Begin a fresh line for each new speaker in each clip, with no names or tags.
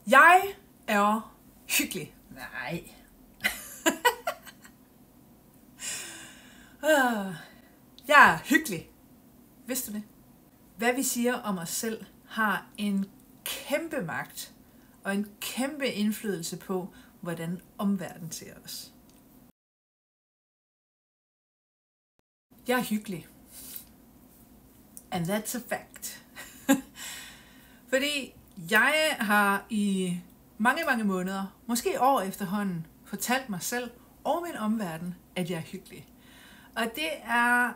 Jeg er hyggelig. Nej. Jeg er hyggelig. Vidste du det? Hvad vi siger om os selv har en kæmpe magt og en kæmpe indflydelse på, hvordan omverdenen ser os. Jeg er hyggelig. And that's a fact. Fordi jeg har i mange måneder, måske år efterhånden, fortalt mig selv og min omverden, at jeg er hyggelig. Og det er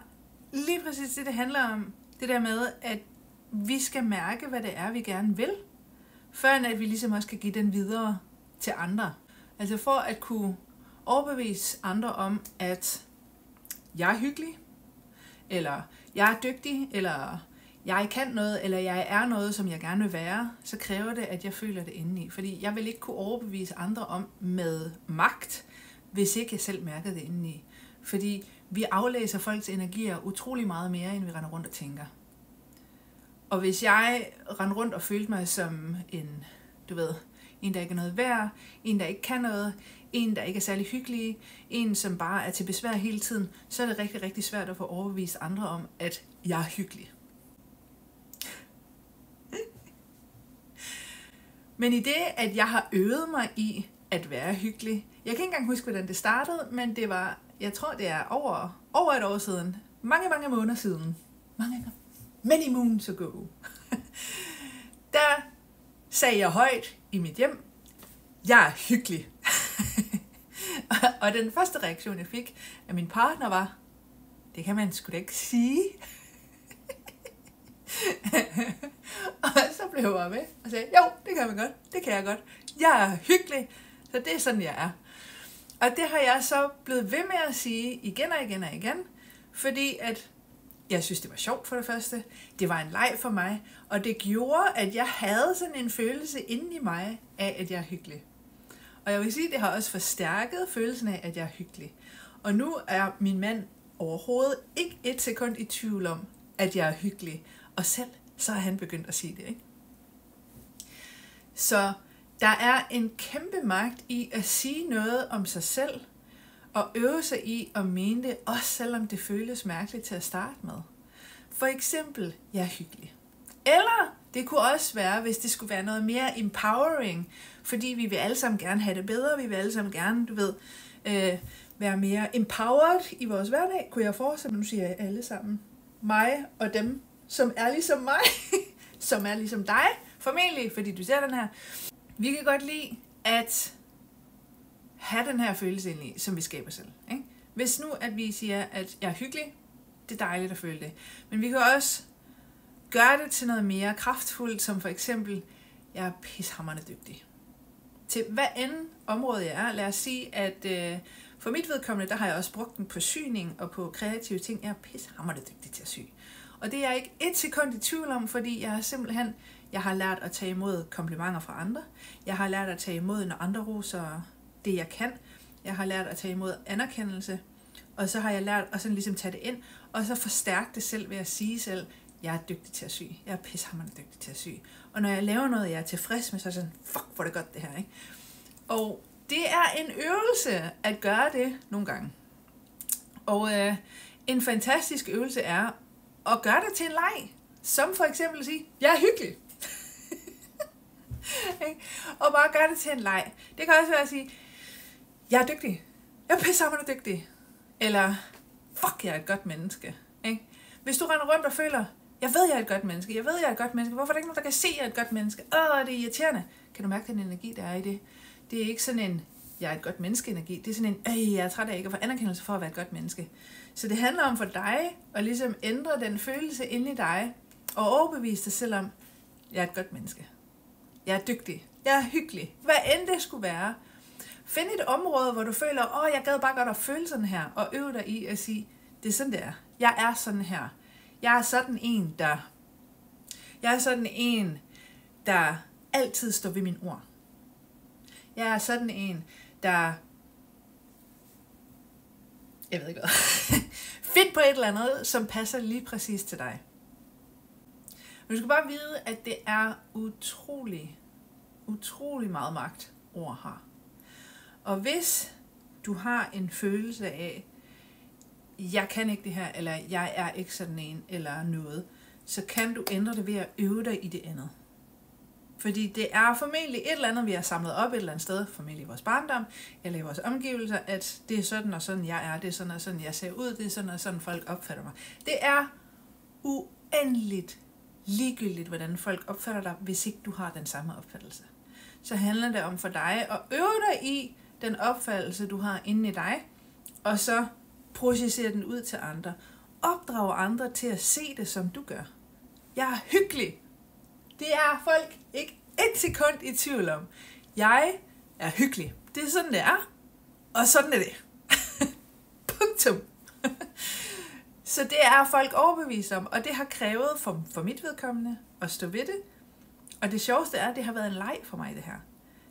lige præcis det handler om. Det der med, at vi skal mærke, hvad det er, vi gerne vil, før at vi ligesom også kan give den videre til andre. Altså for at kunne overbevise andre om, at jeg er hyggelig, eller jeg er dygtig, eller jeg kan noget, eller jeg er noget, som jeg gerne vil være, så kræver det, at jeg føler det indeni. Fordi jeg vil ikke kunne overbevise andre om med magt, hvis ikke jeg selv mærker det indeni. Fordi vi aflæser folks energier utrolig meget mere, end vi render rundt og tænker. Og hvis jeg render rundt og følte mig som en der ikke er noget værd, en, der ikke kan noget, en, der ikke er særlig hyggelig, en, som bare er til besvær hele tiden, så er det rigtig svært at få overbevist andre om, at jeg er hyggelig. Men i det, at jeg har øvet mig i at være hyggelig, jeg kan ikke engang huske, hvordan det startede, men det var, jeg tror, det er over et år siden, mange måneder siden, many moons ago, der sagde jeg højt i mit hjem, jeg er hyggelig. Og den første reaktion, jeg fik af min partner var, det kan man sgu da ikke sige. Og så blev jeg bare med og sagde, jo, det kan man godt, det kan jeg godt. Jeg er hyggelig, så det er sådan, jeg er. Og det har jeg så blevet ved med at sige igen og igen, fordi at jeg synes, det var sjovt for det første. Det var en leg for mig, og det gjorde, at jeg havde sådan en følelse inde i mig af, at jeg er hyggelig. Og jeg vil sige, at det har også forstærket følelsen af, at jeg er hyggelig. Og nu er min mand overhovedet ikke et sekund i tvivl om, at jeg er hyggelig. Og selv så er han begyndt at sige det, ikke? Så der er en kæmpe magt i at sige noget om sig selv, og øve sig i at mene det, også selvom det føles mærkeligt til at starte med. For eksempel, jeg er hyggelig. Eller det kunne også være, hvis det skulle være noget mere empowering, fordi vi vil alle sammen gerne have det bedre, vi vil alle sammen gerne, være mere empowered i vores hverdag, kunne jeg forestille mig, nu siger jeg alle sammen, mig og dem, som er ligesom mig, som er ligesom dig, formentlig, fordi du ser den her. Vi kan godt lide at have den her følelse ind i, som vi skaber selv. Ikke? Hvis nu, at vi siger, at jeg er hyggelig, det er dejligt at føle det. Men vi kan også gøre det til noget mere kraftfuldt, som for eksempel, jeg er pishamrende dygtig. Til hvad end område jeg er, lad os sige, at for mit vedkommende, der har jeg også brugt den på syning og på kreative ting. Jeg er pishamrende dygtig til at sy. Og det er jeg ikke et sekund i tvivl om, fordi jeg har lært at tage imod komplimenter fra andre. Jeg har lært at tage imod, når andre roser det, jeg kan. Jeg har lært at tage imod anerkendelse. Og så har jeg lært at sådan ligesom tage det ind, og så forstærke det selv ved at sige selv, jeg er dygtig til at sy. Jeg er pishamrende dygtig til at sy. Og når jeg laver noget, jeg er tilfreds med, så er sådan, fuck, hvor er det godt det her, ikke? Og det er en øvelse at gøre det nogle gange. Og en fantastisk øvelse er at gøre det til en leg. Som for eksempel at sige, jeg er hyggelig. Og bare gøre det til en leg. Det kan også være at sige, jeg er dygtig. Jeg er pishamrende dygtig. Eller, fuck, jeg er et godt menneske. Ikke? Hvis du render rundt og føler, jeg ved, jeg er et godt menneske. Jeg ved, jeg er et godt menneske. Hvorfor er der ikke nogen, der kan se, at jeg er et godt menneske? Det er irriterende. Kan du mærke den energi, der er i det? Det er ikke sådan en, jeg er et godt menneske-energi. Det er sådan en, jeg er træt af ikke at få anerkendelse for at være et godt menneske. Så det handler om for dig at ligesom ændre den følelse inde i dig, og overbevise dig selv om, jeg er et godt menneske. Jeg er dygtig. Jeg er hyggelig. Hvad end det skulle være. Find et område, hvor du føler, jeg gad bare godt at føle sådan her, og øve dig i at sige, det er sådan, det er. Jeg er sådan her. Jeg er sådan en, der altid står ved min ord. Jeg er sådan en, der, jeg ved ikke hvad, find på et eller andet, som passer lige præcis til dig. Men du skal bare vide, at det er utrolig utrolig meget magt, ord har. Og hvis du har en følelse af, jeg kan ikke det her, eller jeg er ikke sådan en, eller noget, så kan du ændre det ved at øve dig i det andet. Fordi det er formentlig et eller andet, vi har samlet op et eller andet sted, formentlig i vores barndom, eller i vores omgivelser, at det er sådan og sådan, jeg er, det er sådan og sådan, jeg ser ud, det er sådan og sådan, folk opfatter mig. Det er uendeligt ligegyldigt, hvordan folk opfatter dig, hvis ikke du har den samme opfattelse. Så handler det om for dig at øve dig i den opfattelse, du har inde i dig, og så projicere den ud til andre. Opdrage andre til at se det, som du gør. Jeg er hyggelig. Det er folk ikke et sekund i tvivl om. Jeg er hyggelig. Det er sådan, det er. Og sådan er det. Punktum. Så det er folk overbevist om, og det har krævet for mit vedkommende at stå ved det. Og det sjoveste er, at det har været en leg for mig, det her.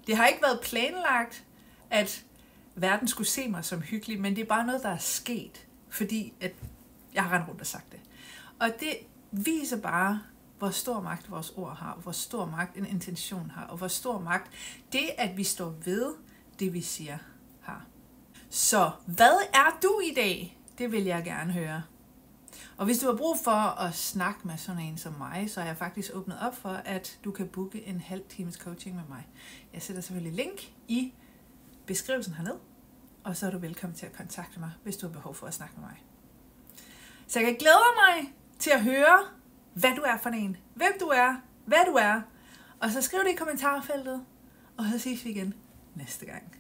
Det har ikke været planlagt, at verden skulle se mig som hyggelig, men det er bare noget, der er sket, fordi at jeg har rendt rundt og sagt det. Og det viser bare, hvor stor magt vores ord har, hvor stor magt en intention har, og hvor stor magt det, at vi står ved det, vi siger, har. Så hvad er du i dag? Det vil jeg gerne høre. Og hvis du har brug for at snakke med sådan en som mig, så har jeg faktisk åbnet op for, at du kan booke en halv times coaching med mig. Jeg sætter selvfølgelig link i beskrivelsen hernede, og så er du velkommen til at kontakte mig, hvis du har behov for at snakke med mig. Så jeg glæder mig til at høre, hvad du er for en, hvem du er, hvad du er, og så skriv det i kommentarfeltet, og så ses vi igen næste gang.